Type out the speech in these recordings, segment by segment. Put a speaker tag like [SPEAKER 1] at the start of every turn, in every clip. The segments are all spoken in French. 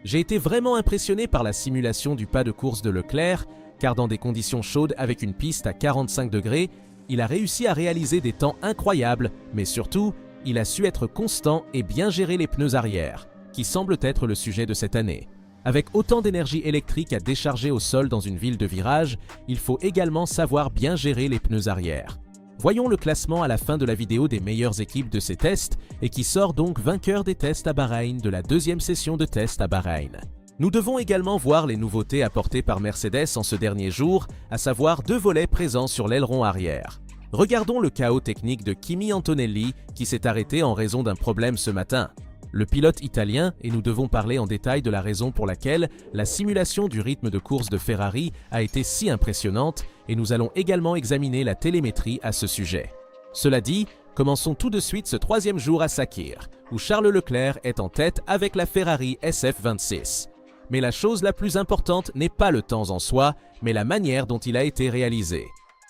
[SPEAKER 1] J'ai été vraiment impressionné par la simulation du pas de course de Leclerc, car dans des conditions chaudes avec une piste à 45 degrés, il a réussi à réaliser des temps incroyables, mais surtout, il a su être constant et bien gérer les pneus arrière, qui semblent être le sujet de cette année. Avec autant d'énergie électrique à décharger au sol dans une ville de virage, il faut également savoir bien gérer les pneus arrière. Voyons le classement à la fin de la vidéo des meilleures équipes de ces tests et qui sort donc vainqueur des tests à Bahreïn de la deuxième session de tests à Bahreïn. Nous devons également voir les nouveautés apportées par Mercedes en ce dernier jour, à savoir 2 volets présents sur l'aileron arrière. Regardons le chaos technique de Kimi Antonelli qui s'est arrêté en raison d'un problème ce matin. Le pilote italien, et nous devons parler en détail de la raison pour laquelle la simulation du rythme de course de Ferrari a été si impressionnante, et nous allons également examiner la télémétrie à ce sujet. Cela dit, commençons tout de suite ce 3e jour à Sakhir, où Charles Leclerc est en tête avec la Ferrari SF26. Mais la chose la plus importante n'est pas le temps en soi, mais la manière dont il a été réalisé.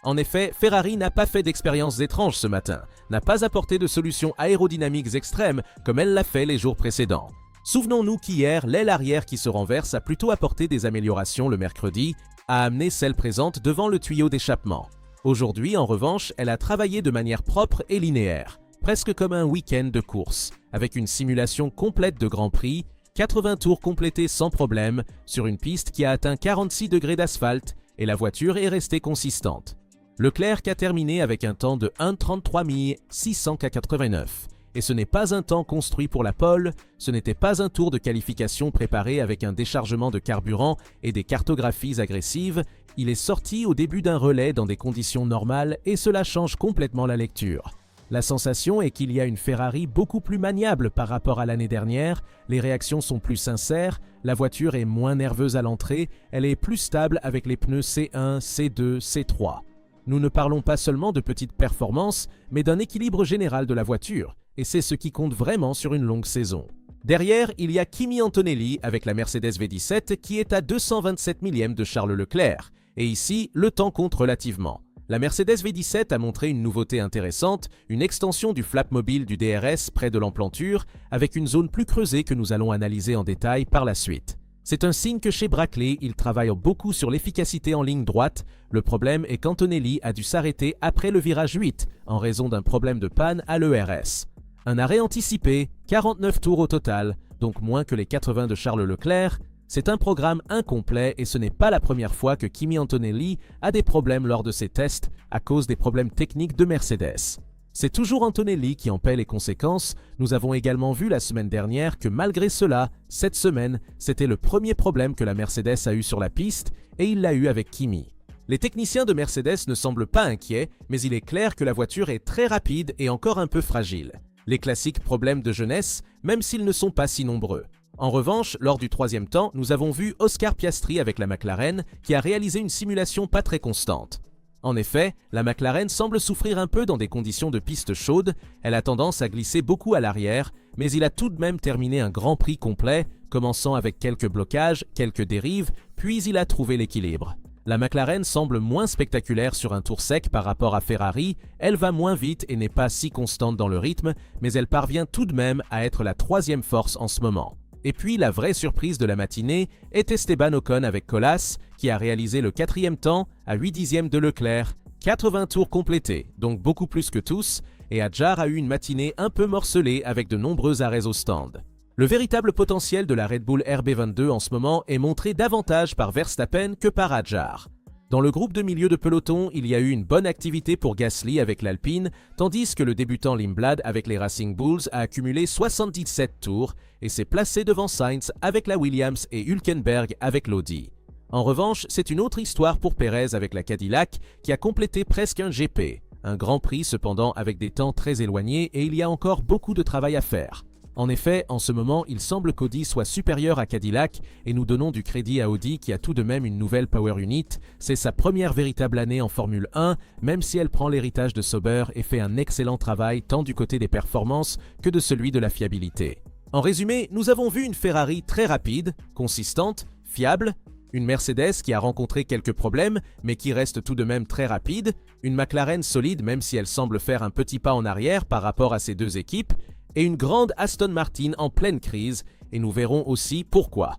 [SPEAKER 1] En effet, Ferrari n'a pas fait d'expériences étranges ce matin, n'a pas apporté de solutions aérodynamiques extrêmes comme elle l'a fait les jours précédents. Souvenons-nous qu'hier, l'aile arrière qui se renverse a plutôt apporté des améliorations le mercredi, a amené celle présente devant le tuyau d'échappement. Aujourd'hui, en revanche, elle a travaillé de manière propre et linéaire, presque comme un week-end de course, avec une simulation complète de Grand Prix, 80 tours complétés sans problème, sur une piste qui a atteint 46 degrés d'asphalte, et la voiture est restée consistante. Leclerc a terminé avec un temps de 1:33 689. Et ce n'est pas un temps construit pour la pole, ce n'était pas un tour de qualification préparé avec un déchargement de carburant et des cartographies agressives, il est sorti au début d'un relais dans des conditions normales et cela change complètement la lecture. La sensation est qu'il y a une Ferrari beaucoup plus maniable par rapport à l'année dernière, les réactions sont plus sincères, la voiture est moins nerveuse à l'entrée, elle est plus stable avec les pneus C1, C2, C3. Nous ne parlons pas seulement de petites performances, mais d'un équilibre général de la voiture, et c'est ce qui compte vraiment sur une longue saison. Derrière, il y a Kimi Antonelli avec la Mercedes V17 qui est à 227 millièmes de Charles Leclerc, et ici, le temps compte relativement. La Mercedes V17 a montré une nouveauté intéressante, une extension du flap mobile du DRS près de l'emplanture, avec une zone plus creusée que nous allons analyser en détail par la suite. C'est un signe que chez Brackley, ils travaillent beaucoup sur l'efficacité en ligne droite. Le problème est qu'Antonelli a dû s'arrêter après le virage 8 en raison d'un problème de panne à l'ERS. Un arrêt anticipé, 49 tours au total, donc moins que les 80 de Charles Leclerc. C'est un programme incomplet et ce n'est pas la première fois que Kimi Antonelli a des problèmes lors de ses tests à cause des problèmes techniques de Mercedes. C'est toujours Antonelli qui en paie les conséquences. Nous avons également vu la semaine dernière que malgré cela, cette semaine, c'était le premier problème que la Mercedes a eu sur la piste et il l'a eu avec Kimi. Les techniciens de Mercedes ne semblent pas inquiets, mais il est clair que la voiture est très rapide et encore un peu fragile. Les classiques problèmes de jeunesse, même s'ils ne sont pas si nombreux. En revanche, lors du 3e temps, nous avons vu Oscar Piastri avec la McLaren qui a réalisé une simulation pas très constante. En effet, la McLaren semble souffrir un peu dans des conditions de piste chaude, elle a tendance à glisser beaucoup à l'arrière, mais il a tout de même terminé un Grand Prix complet, commençant avec quelques blocages, quelques dérives, puis il a trouvé l'équilibre. La McLaren semble moins spectaculaire sur un tour sec par rapport à Ferrari, elle va moins vite et n'est pas si constante dans le rythme, mais elle parvient tout de même à être la 3e force en ce moment. Et puis la vraie surprise de la matinée est Esteban Ocon avec Colas, qui a réalisé le 4e temps à 8 dixièmes de Leclerc, 80 tours complétés, donc beaucoup plus que tous, et Hadjar a eu une matinée un peu morcelée avec de nombreux arrêts au stand. Le véritable potentiel de la Red Bull RB22 en ce moment est montré davantage par Verstappen que par Hadjar. Dans le groupe de milieu de peloton, il y a eu une bonne activité pour Gasly avec l'Alpine, tandis que le débutant Lindblad avec les Racing Bulls a accumulé 77 tours et s'est placé devant Sainz avec la Williams et Hülkenberg avec l'Audi. En revanche, c'est une autre histoire pour Perez avec la Cadillac qui a complété presque un GP. Un Grand Prix cependant avec des temps très éloignés et il y a encore beaucoup de travail à faire. En effet, en ce moment, il semble qu'Audi soit supérieur à Cadillac et nous donnons du crédit à Audi qui a tout de même une nouvelle Power Unit. C'est sa première véritable année en Formule 1, même si elle prend l'héritage de Sauber et fait un excellent travail tant du côté des performances que de celui de la fiabilité. En résumé, nous avons vu une Ferrari très rapide, consistante, fiable, une Mercedes qui a rencontré quelques problèmes mais qui reste tout de même très rapide, une McLaren solide même si elle semble faire un petit pas en arrière par rapport à ces deux équipes, et une grande Aston Martin en pleine crise, et nous verrons aussi pourquoi.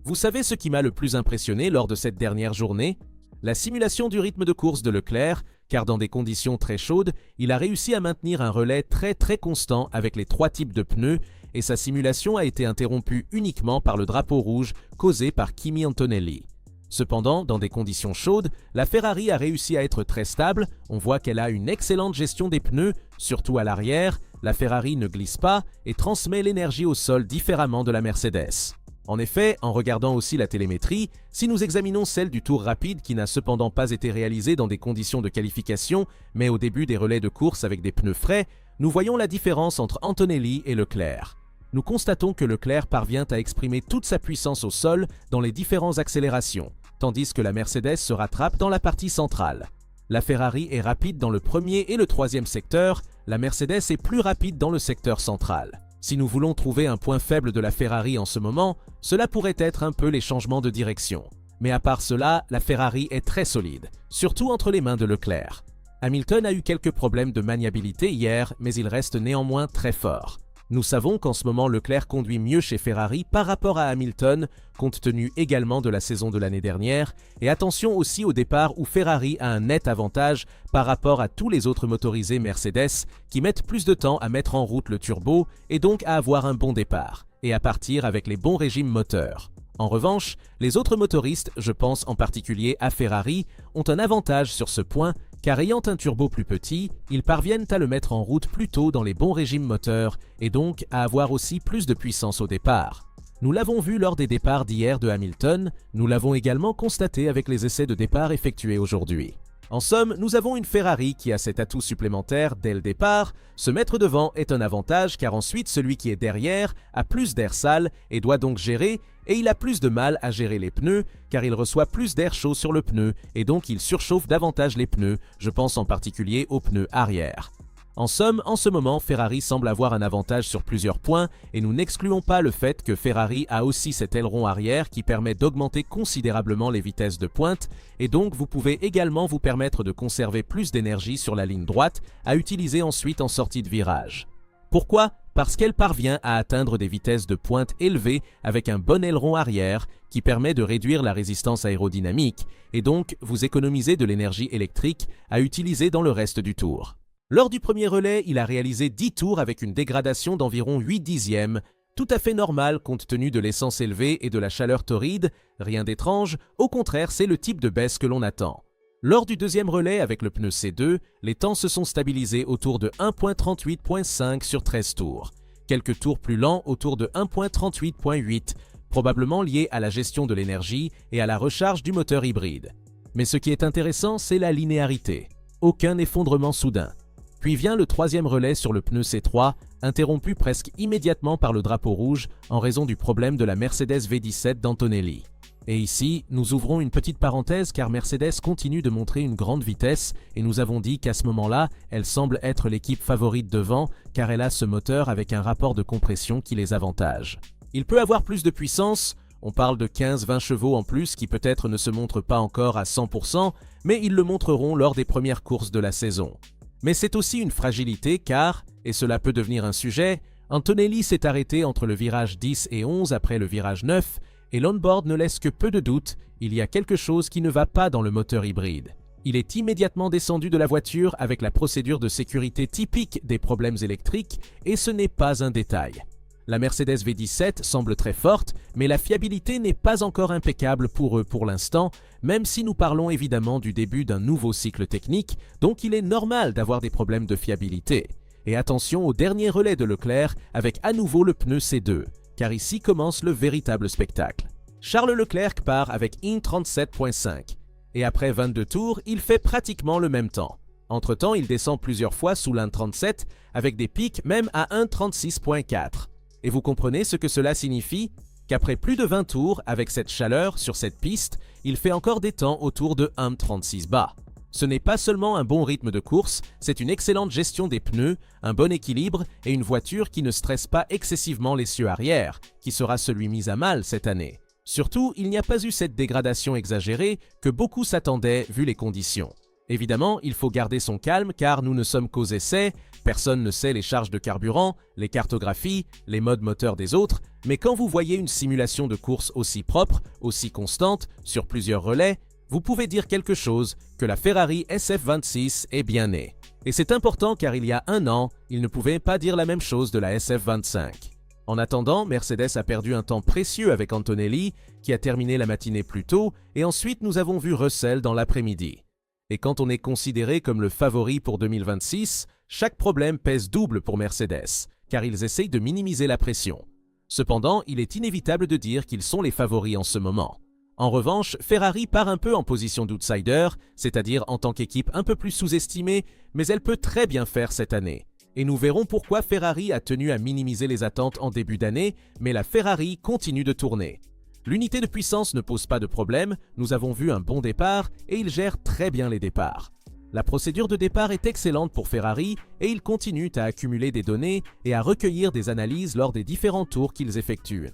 [SPEAKER 1] Vous savez ce qui m'a le plus impressionné lors de cette dernière journée? La simulation du rythme de course de Leclerc, car dans des conditions très chaudes, il a réussi à maintenir un relais très constant avec les 3 types de pneus, et sa simulation a été interrompue uniquement par le drapeau rouge causé par Kimi Antonelli. Cependant, dans des conditions chaudes, la Ferrari a réussi à être très stable, on voit qu'elle a une excellente gestion des pneus, surtout à l'arrière, la Ferrari ne glisse pas et transmet l'énergie au sol différemment de la Mercedes. En effet, en regardant aussi la télémétrie, si nous examinons celle du tour rapide qui n'a cependant pas été réalisée dans des conditions de qualification, mais au début des relais de course avec des pneus frais, nous voyons la différence entre Antonelli et Leclerc. Nous constatons que Leclerc parvient à exprimer toute sa puissance au sol dans les différentes accélérations, tandis que la Mercedes se rattrape dans la partie centrale. La Ferrari est rapide dans le premier et le troisième secteur, la Mercedes est plus rapide dans le secteur central. Si nous voulons trouver un point faible de la Ferrari en ce moment, cela pourrait être un peu les changements de direction. Mais à part cela, la Ferrari est très solide, surtout entre les mains de Leclerc. Hamilton a eu quelques problèmes de maniabilité hier, mais il reste néanmoins très fort. Nous savons qu'en ce moment Leclerc conduit mieux chez Ferrari par rapport à Hamilton, compte tenu également de la saison de l'année dernière, et attention aussi au départ où Ferrari a un net avantage par rapport à tous les autres motorisés Mercedes qui mettent plus de temps à mettre en route le turbo et donc à avoir un bon départ, et à partir avec les bons régimes moteurs. En revanche, les autres motoristes, je pense en particulier à Ferrari, ont un avantage sur ce point car ayant un turbo plus petit, ils parviennent à le mettre en route plus tôt dans les bons régimes moteurs et donc à avoir aussi plus de puissance au départ. Nous l'avons vu lors des départs d'hier de Hamilton, nous l'avons également constaté avec les essais de départ effectués aujourd'hui. En somme, nous avons une Ferrari qui a cet atout supplémentaire dès le départ. Se mettre devant est un avantage car ensuite celui qui est derrière a plus d'air sale et doit donc gérer, et il a plus de mal à gérer les pneus car il reçoit plus d'air chaud sur le pneu et donc il surchauffe davantage les pneus, je pense en particulier aux pneus arrière. En somme, en ce moment, Ferrari semble avoir un avantage sur plusieurs points et nous n'excluons pas le fait que Ferrari a aussi cet aileron arrière qui permet d'augmenter considérablement les vitesses de pointe et donc vous pouvez également vous permettre de conserver plus d'énergie sur la ligne droite à utiliser ensuite en sortie de virage. Pourquoi ? Parce qu'elle parvient à atteindre des vitesses de pointe élevées avec un bon aileron arrière qui permet de réduire la résistance aérodynamique et donc vous économisez de l'énergie électrique à utiliser dans le reste du tour. Lors du premier relais, il a réalisé 10 tours avec une dégradation d'environ 8 dixièmes, tout à fait normal compte tenu de l'essence élevée et de la chaleur torride, rien d'étrange, au contraire c'est le type de baisse que l'on attend. Lors du deuxième relais avec le pneu C2, les temps se sont stabilisés autour de 1.38.5 sur 13 tours, quelques tours plus lents autour de 1.38.8, probablement liés à la gestion de l'énergie et à la recharge du moteur hybride. Mais ce qui est intéressant, c'est la linéarité. Aucun effondrement soudain. Puis vient le troisième relais sur le pneu C3, interrompu presque immédiatement par le drapeau rouge en raison du problème de la Mercedes V17 d'Antonelli. Et ici, nous ouvrons une petite parenthèse car Mercedes continue de montrer une grande vitesse et nous avons dit qu'à ce moment-là, elle semble être l'équipe favorite devant car elle a ce moteur avec un rapport de compression qui les avantage. Il peut avoir plus de puissance, on parle de 15-20 chevaux en plus qui peut-être ne se montrent pas encore à 100%, mais ils le montreront lors des premières courses de la saison. Mais c'est aussi une fragilité car, et cela peut devenir un sujet, Antonelli s'est arrêté entre le virage 10 et 11 après le virage 9 et l'onboard ne laisse que peu de doute, il y a quelque chose qui ne va pas dans le moteur hybride. Il est immédiatement descendu de la voiture avec la procédure de sécurité typique des problèmes électriques et ce n'est pas un détail. La Mercedes V17 semble très forte, mais la fiabilité n'est pas encore impeccable pour eux pour l'instant, même si nous parlons évidemment du début d'un nouveau cycle technique, donc il est normal d'avoir des problèmes de fiabilité. Et attention au dernier relais de Leclerc avec à nouveau le pneu C2, car ici commence le véritable spectacle. Charles Leclerc part avec 1.37.5, et après 22 tours, il fait pratiquement le même temps. Entre-temps, il descend plusieurs fois sous l'1.37 avec des pics même à 1.36.4. Et vous comprenez ce que cela signifie? Qu'après plus de 20 tours, avec cette chaleur sur cette piste, il fait encore des temps autour de 1.36 bas. Ce n'est pas seulement un bon rythme de course, c'est une excellente gestion des pneus, un bon équilibre et une voiture qui ne stresse pas excessivement l'essieu arrière, qui sera celui mis à mal cette année. Surtout, il n'y a pas eu cette dégradation exagérée que beaucoup s'attendaient vu les conditions. Évidemment, il faut garder son calme car nous ne sommes qu'aux essais, personne ne sait les charges de carburant, les cartographies, les modes moteurs des autres, mais quand vous voyez une simulation de course aussi propre, aussi constante, sur plusieurs relais, vous pouvez dire quelque chose, que la Ferrari SF26 est bien née. Et c'est important car il y a un an, il ne pouvait pas dire la même chose de la SF25. En attendant, Mercedes a perdu un temps précieux avec Antonelli, qui a terminé la matinée plus tôt, et ensuite nous avons vu Russell dans l'après-midi. Et quand on est considéré comme le favori pour 2026, chaque problème pèse double pour Mercedes, car ils essayent de minimiser la pression. Cependant, il est inévitable de dire qu'ils sont les favoris en ce moment. En revanche, Ferrari part un peu en position d'outsider, c'est-à-dire en tant qu'équipe un peu plus sous-estimée, mais elle peut très bien faire cette année. Et nous verrons pourquoi Ferrari a tenu à minimiser les attentes en début d'année, mais la Ferrari continue de tourner. L'unité de puissance ne pose pas de problème, nous avons vu un bon départ et il gère très bien les départs. La procédure de départ est excellente pour Ferrari et ils continuent à accumuler des données et à recueillir des analyses lors des différents tours qu'ils effectuent.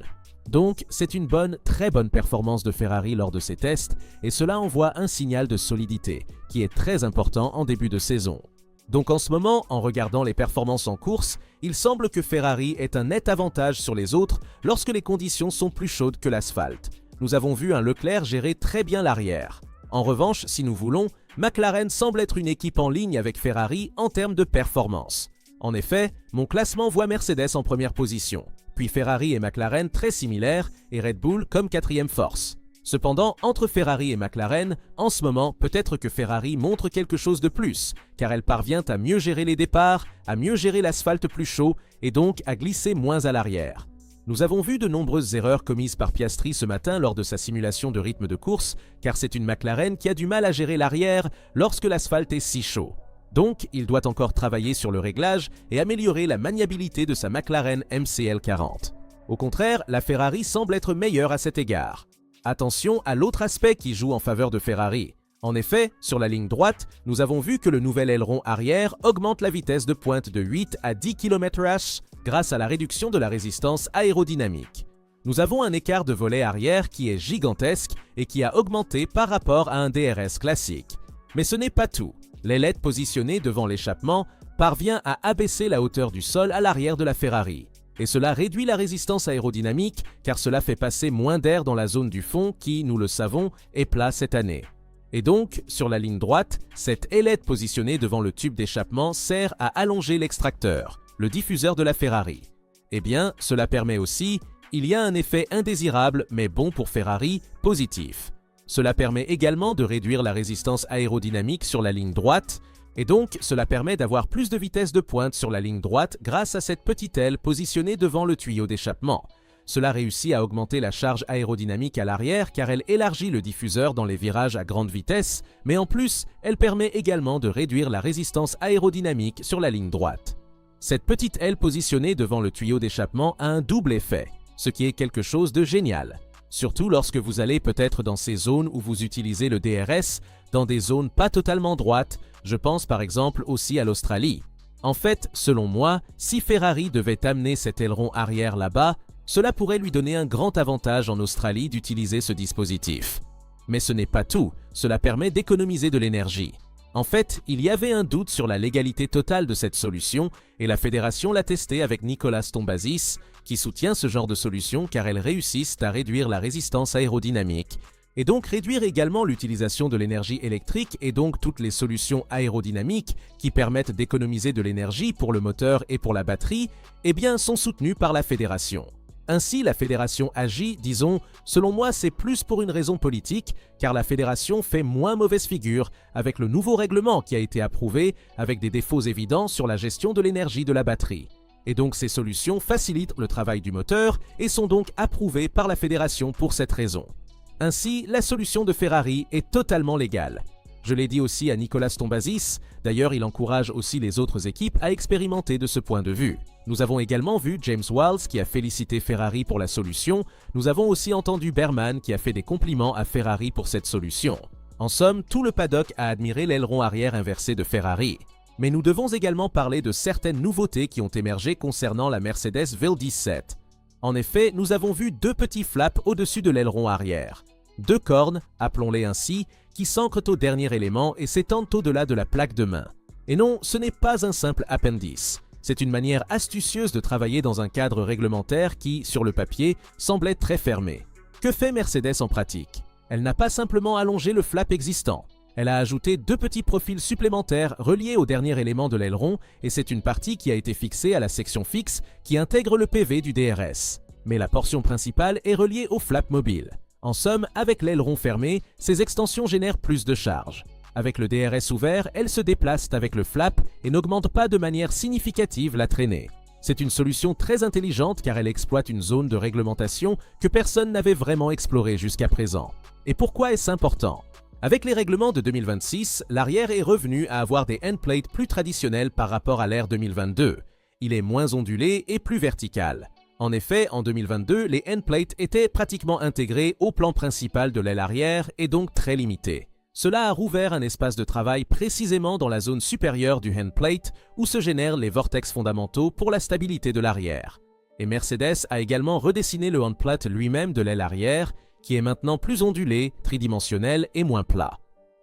[SPEAKER 1] Donc, c'est une très bonne performance de Ferrari lors de ces tests et cela envoie un signal de solidité qui est très important en début de saison. Donc en ce moment, en regardant les performances en course, il semble que Ferrari ait un net avantage sur les autres lorsque les conditions sont plus chaudes que l'asphalte. Nous avons vu un Leclerc gérer très bien l'arrière. En revanche, si nous voulons, McLaren semble être une équipe en ligne avec Ferrari en termes de performance. En effet, mon classement voit Mercedes en première position, puis Ferrari et McLaren très similaires et Red Bull comme quatrième force. Cependant, entre Ferrari et McLaren, en ce moment, peut-être que Ferrari montre quelque chose de plus, car elle parvient à mieux gérer les départs, à mieux gérer l'asphalte plus chaud et donc à glisser moins à l'arrière. Nous avons vu de nombreuses erreurs commises par Piastri ce matin lors de sa simulation de rythme de course, car c'est une McLaren qui a du mal à gérer l'arrière lorsque l'asphalte est si chaud. Donc, il doit encore travailler sur le réglage et améliorer la maniabilité de sa McLaren MCL40. Au contraire, la Ferrari semble être meilleure à cet égard. Attention à l'autre aspect qui joue en faveur de Ferrari. En effet, sur la ligne droite, nous avons vu que le nouvel aileron arrière augmente la vitesse de pointe de 8 à 10 km/h grâce à la réduction de la résistance aérodynamique. Nous avons un écart de volet arrière qui est gigantesque et qui a augmenté par rapport à un DRS classique. Mais ce n'est pas tout. L'ailette positionnée devant l'échappement parvient à abaisser la hauteur du sol à l'arrière de la Ferrari. Et cela réduit la résistance aérodynamique car cela fait passer moins d'air dans la zone du fond qui, nous le savons, est plat cette année. Et donc, sur la ligne droite, cette ailette positionnée devant le tube d'échappement sert à allonger l'extracteur, le diffuseur de la Ferrari. Eh bien, cela permet aussi, il y a un effet indésirable mais bon pour Ferrari, positif. Cela permet également de réduire la résistance aérodynamique sur la ligne droite, et donc, cela permet d'avoir plus de vitesse de pointe sur la ligne droite grâce à cette petite aile positionnée devant le tuyau d'échappement. Cela réussit à augmenter la charge aérodynamique à l'arrière car elle élargit le diffuseur dans les virages à grande vitesse, mais en plus, elle permet également de réduire la résistance aérodynamique sur la ligne droite. Cette petite aile positionnée devant le tuyau d'échappement a un double effet, ce qui est quelque chose de génial. Surtout lorsque vous allez peut-être dans ces zones où vous utilisez le DRS, dans des zones pas totalement droites, je pense par exemple aussi à l'Australie. En fait, selon moi, si Ferrari devait amener cet aileron arrière là-bas, cela pourrait lui donner un grand avantage en Australie d'utiliser ce dispositif. Mais ce n'est pas tout, cela permet d'économiser de l'énergie. En fait, il y avait un doute sur la légalité totale de cette solution et la fédération l'a testé avec Nicolas Tombazis, qui soutient ce genre de solution car elles réussissent à réduire la résistance aérodynamique et donc réduire également l'utilisation de l'énergie électrique et donc toutes les solutions aérodynamiques qui permettent d'économiser de l'énergie pour le moteur et pour la batterie, eh bien sont soutenues par la fédération. Ainsi, la fédération agit, disons, selon moi c'est plus pour une raison politique, car la fédération fait moins mauvaise figure avec le nouveau règlement qui a été approuvé avec des défauts évidents sur la gestion de l'énergie de la batterie. Et donc ces solutions facilitent le travail du moteur et sont donc approuvées par la fédération pour cette raison. Ainsi, la solution de Ferrari est totalement légale. Je l'ai dit aussi à Nicolas Tombazis, d'ailleurs il encourage aussi les autres équipes à expérimenter de ce point de vue. Nous avons également vu James Walls qui a félicité Ferrari pour la solution, nous avons aussi entendu Berman qui a fait des compliments à Ferrari pour cette solution. En somme, tout le paddock a admiré l'aileron arrière inversé de Ferrari. Mais nous devons également parler de certaines nouveautés qui ont émergé concernant la Mercedes VL17. En effet, nous avons vu deux petits flaps au-dessus de l'aileron arrière. 2 cornes, appelons-les ainsi, qui s'ancrent au dernier élément et s'étendent au-delà de la plaque de main. Et non, ce n'est pas un simple appendice. C'est une manière astucieuse de travailler dans un cadre réglementaire qui, sur le papier, semblait très fermé. Que fait Mercedes en pratique? Elle n'a pas simplement allongé le flap existant. Elle a ajouté 2 petits profils supplémentaires reliés au dernier élément de l'aileron et c'est une partie qui a été fixée à la section fixe qui intègre le PV du DRS. Mais la portion principale est reliée au flap mobile. En somme, avec l'aileron fermé, ces extensions génèrent plus de charge. Avec le DRS ouvert, elles se déplacent avec le flap et n'augmentent pas de manière significative la traînée. C'est une solution très intelligente car elle exploite une zone de réglementation que personne n'avait vraiment explorée jusqu'à présent. Et pourquoi est-ce important? Avec les règlements de 2026, l'arrière est revenu à avoir des endplates plus traditionnels par rapport à l'ère 2022. Il est moins ondulé et plus vertical. En effet, en 2022, les endplates étaient pratiquement intégrés au plan principal de l'aile arrière et donc très limités. Cela a rouvert un espace de travail précisément dans la zone supérieure du endplate où se génèrent les vortex fondamentaux pour la stabilité de l'arrière. Et Mercedes a également redessiné le endplate lui-même de l'aile arrière qui est maintenant plus ondulé, tridimensionnel et moins plat.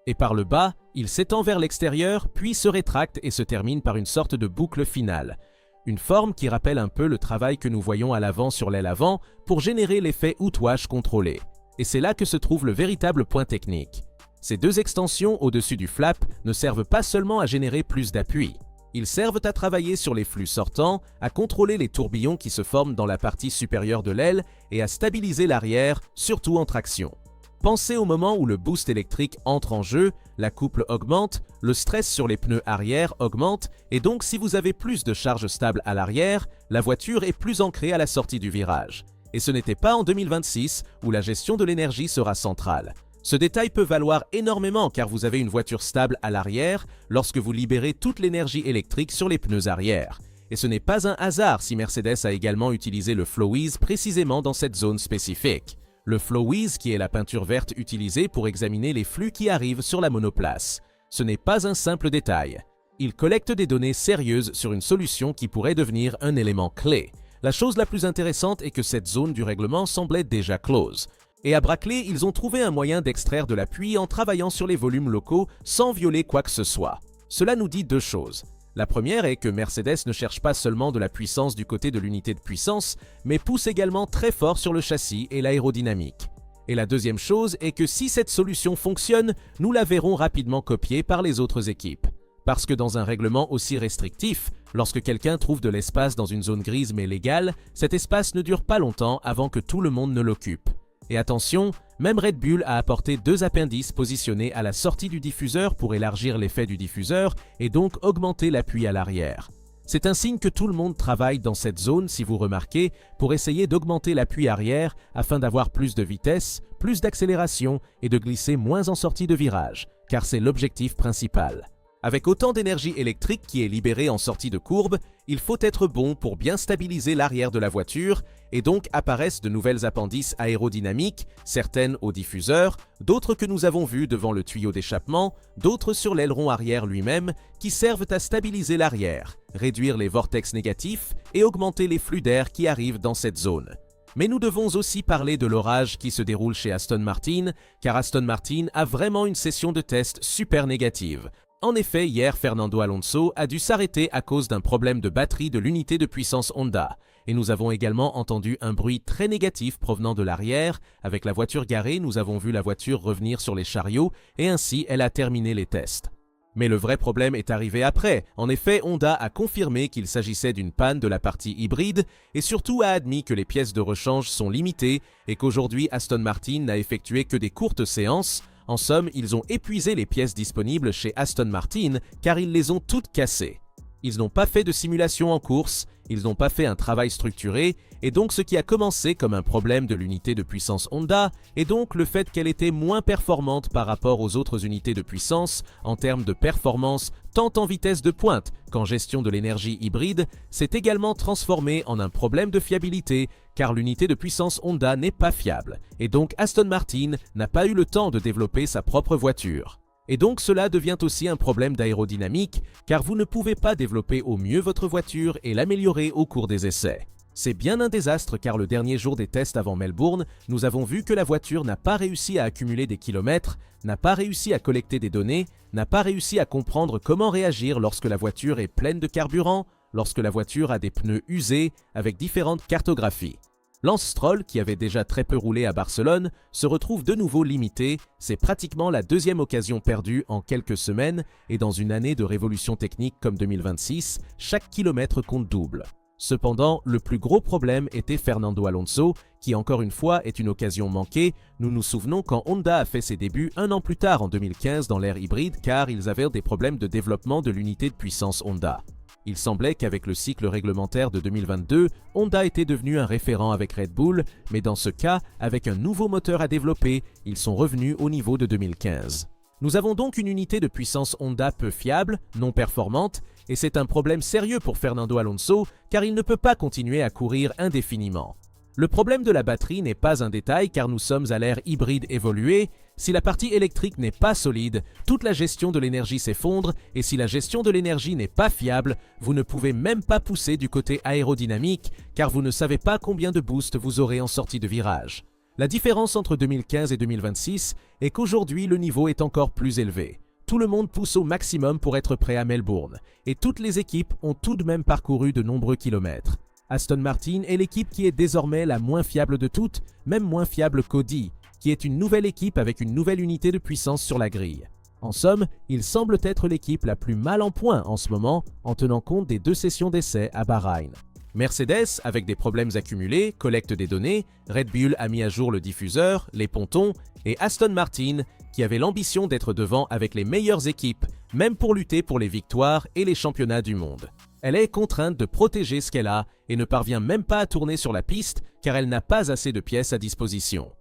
[SPEAKER 1] Et par le bas, il s'étend vers l'extérieur puis se rétracte et se termine par une sorte de boucle finale. Une forme qui rappelle un peu le travail que nous voyons à l'avant sur l'aile avant pour générer l'effet outouage contrôlé. Et c'est là que se trouve le véritable point technique. Ces 2 extensions au-dessus du flap ne servent pas seulement à générer plus d'appui. Ils servent à travailler sur les flux sortants, à contrôler les tourbillons qui se forment dans la partie supérieure de l'aile et à stabiliser l'arrière, surtout en traction. Pensez au moment où le boost électrique entre en jeu, la couple augmente, le stress sur les pneus arrière augmente et donc si vous avez plus de charge stable à l'arrière, la voiture est plus ancrée à la sortie du virage. Et ce n'était pas en 2026 où la gestion de l'énergie sera centrale. Ce détail peut valoir énormément car vous avez une voiture stable à l'arrière lorsque vous libérez toute l'énergie électrique sur les pneus arrière. Et ce n'est pas un hasard si Mercedes a également utilisé le Flowiz précisément dans cette zone spécifique. Le Flowiz qui est la peinture verte utilisée pour examiner les flux qui arrivent sur la monoplace. Ce n'est pas un simple détail. Il collecte des données sérieuses sur une solution qui pourrait devenir un élément clé. La chose la plus intéressante est que cette zone du règlement semblait déjà close. Et à Brackley, ils ont trouvé un moyen d'extraire de l'appui en travaillant sur les volumes locaux sans violer quoi que ce soit. Cela nous dit 2 choses. La première est que Mercedes ne cherche pas seulement de la puissance du côté de l'unité de puissance, mais pousse également très fort sur le châssis et l'aérodynamique. Et la deuxième chose est que si cette solution fonctionne, nous la verrons rapidement copiée par les autres équipes. Parce que dans un règlement aussi restrictif, lorsque quelqu'un trouve de l'espace dans une zone grise mais légale, cet espace ne dure pas longtemps avant que tout le monde ne l'occupe. Et attention, même Red Bull a apporté 2 appendices positionnés à la sortie du diffuseur pour élargir l'effet du diffuseur et donc augmenter l'appui à l'arrière. C'est un signe que tout le monde travaille dans cette zone, si vous remarquez, pour essayer d'augmenter l'appui arrière afin d'avoir plus de vitesse, plus d'accélération et de glisser moins en sortie de virage, car c'est l'objectif principal. Avec autant d'énergie électrique qui est libérée en sortie de courbe, il faut être bon pour bien stabiliser l'arrière de la voiture et donc apparaissent de nouvelles appendices aérodynamiques, certaines au diffuseur, d'autres que nous avons vues devant le tuyau d'échappement, d'autres sur l'aileron arrière lui-même qui servent à stabiliser l'arrière, réduire les vortex négatifs et augmenter les flux d'air qui arrivent dans cette zone. Mais nous devons aussi parler de l'orage qui se déroule chez Aston Martin, car Aston Martin a vraiment une session de test super négative. En effet, hier, Fernando Alonso a dû s'arrêter à cause d'un problème de batterie de l'unité de puissance Honda. Et nous avons également entendu un bruit très négatif provenant de l'arrière. Avec la voiture garée, nous avons vu la voiture revenir sur les chariots et ainsi elle a terminé les tests. Mais le vrai problème est arrivé après. En effet, Honda a confirmé qu'il s'agissait d'une panne de la partie hybride et surtout a admis que les pièces de rechange sont limitées et qu'aujourd'hui Aston Martin n'a effectué que des courtes séances. En somme, ils ont épuisé les pièces disponibles chez Aston Martin car ils les ont toutes cassées. Ils n'ont pas fait de simulation en course, ils n'ont pas fait un travail structuré, et donc ce qui a commencé comme un problème de l'unité de puissance Honda, est donc le fait qu'elle était moins performante par rapport aux autres unités de puissance en termes de performance tant en vitesse de pointe qu'en gestion de l'énergie hybride, s'est également transformé en un problème de fiabilité car l'unité de puissance Honda n'est pas fiable, et donc Aston Martin n'a pas eu le temps de développer sa propre voiture. Et donc cela devient aussi un problème d'aérodynamique car vous ne pouvez pas développer au mieux votre voiture et l'améliorer au cours des essais. C'est bien un désastre car le dernier jour des tests avant Melbourne, nous avons vu que la voiture n'a pas réussi à accumuler des kilomètres, n'a pas réussi à collecter des données, n'a pas réussi à comprendre comment réagir lorsque la voiture est pleine de carburant, lorsque la voiture a des pneus usés avec différentes cartographies. Lance Stroll, qui avait déjà très peu roulé à Barcelone, se retrouve de nouveau limité. C'est pratiquement la deuxième occasion perdue en quelques semaines et dans une année de révolution technique comme 2026, chaque kilomètre compte double. Cependant, le plus gros problème était Fernando Alonso, qui encore une fois est une occasion manquée. Nous nous souvenons quand Honda a fait ses débuts un an plus tard en 2015 dans l'ère hybride car ils avaient des problèmes de développement de l'unité de puissance Honda. Il semblait qu'avec le cycle réglementaire de 2022, Honda était devenu un référent avec Red Bull, mais dans ce cas, avec un nouveau moteur à développer, ils sont revenus au niveau de 2015. Nous avons donc une unité de puissance Honda peu fiable, non performante, et c'est un problème sérieux pour Fernando Alonso car il ne peut pas continuer à courir indéfiniment. Le problème de la batterie n'est pas un détail car nous sommes à l'ère hybride évoluée. Si la partie électrique n'est pas solide, toute la gestion de l'énergie s'effondre et si la gestion de l'énergie n'est pas fiable, vous ne pouvez même pas pousser du côté aérodynamique car vous ne savez pas combien de boost vous aurez en sortie de virage. La différence entre 2015 et 2026 est qu'aujourd'hui le niveau est encore plus élevé. Tout le monde pousse au maximum pour être prêt à Melbourne et toutes les équipes ont tout de même parcouru de nombreux kilomètres. Aston Martin est l'équipe qui est désormais la moins fiable de toutes, même moins fiable qu'Audi, qui est une nouvelle équipe avec une nouvelle unité de puissance sur la grille. En somme, il semble être l'équipe la plus mal en point en ce moment en tenant compte des 2 sessions d'essai à Bahreïn. Mercedes, avec des problèmes accumulés, collecte des données, Red Bull a mis à jour le diffuseur, les pontons, et Aston Martin, qui avait l'ambition d'être devant avec les meilleures équipes, même pour lutter pour les victoires et les championnats du monde. Elle est contrainte de protéger ce qu'elle a et ne parvient même pas à tourner sur la piste car elle n'a pas assez de pièces à disposition.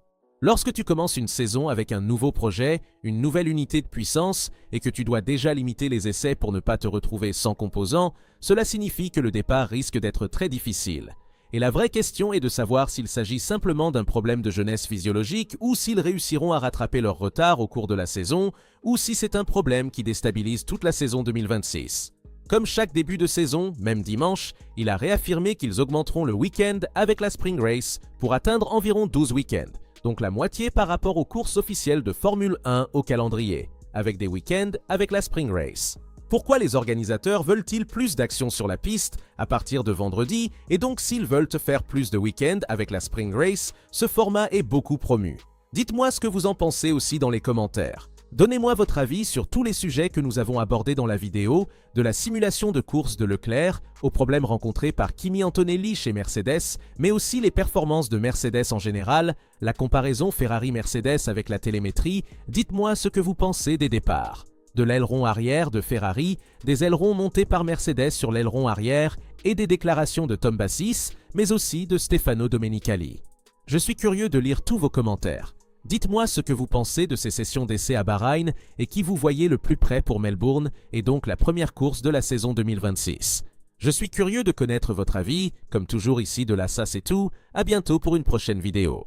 [SPEAKER 1] Lorsque tu commences une saison avec un nouveau projet, une nouvelle unité de puissance et que tu dois déjà limiter les essais pour ne pas te retrouver sans composants, cela signifie que le départ risque d'être très difficile. Et la vraie question est de savoir s'il s'agit simplement d'un problème de jeunesse physiologique ou s'ils réussiront à rattraper leur retard au cours de la saison ou si c'est un problème qui déstabilise toute la saison 2026. Comme chaque début de saison, même dimanche, il a réaffirmé qu'ils augmenteront le week-end avec la Spring Race pour atteindre environ 12 week-ends, donc la moitié par rapport aux courses officielles de Formule 1 au calendrier, avec des week-ends avec la Spring Race. Pourquoi les organisateurs veulent-ils plus d'actions sur la piste à partir de vendredi et donc s'ils veulent faire plus de week-ends avec la Spring Race, ce format est beaucoup promu. Dites-moi ce que vous en pensez aussi dans les commentaires. Donnez-moi votre avis sur tous les sujets que nous avons abordés dans la vidéo, de la simulation de course de Leclerc, aux problèmes rencontrés par Kimi Antonelli chez Mercedes, mais aussi les performances de Mercedes en général, la comparaison Ferrari-Mercedes avec la télémétrie. Dites-moi ce que vous pensez des départs. De l'aileron arrière de Ferrari, des ailerons montés par Mercedes sur l'aileron arrière et des déclarations de Tom Bassis, mais aussi de Stefano Domenicali. Je suis curieux de lire tous vos commentaires. Dites-moi ce que vous pensez de ces sessions d'essai à Bahreïn et qui vous voyez le plus près pour Melbourne et donc la première course de la saison 2026. Je suis curieux de connaître votre avis, comme toujours ici de la Ça c'est tout, à bientôt pour une prochaine vidéo.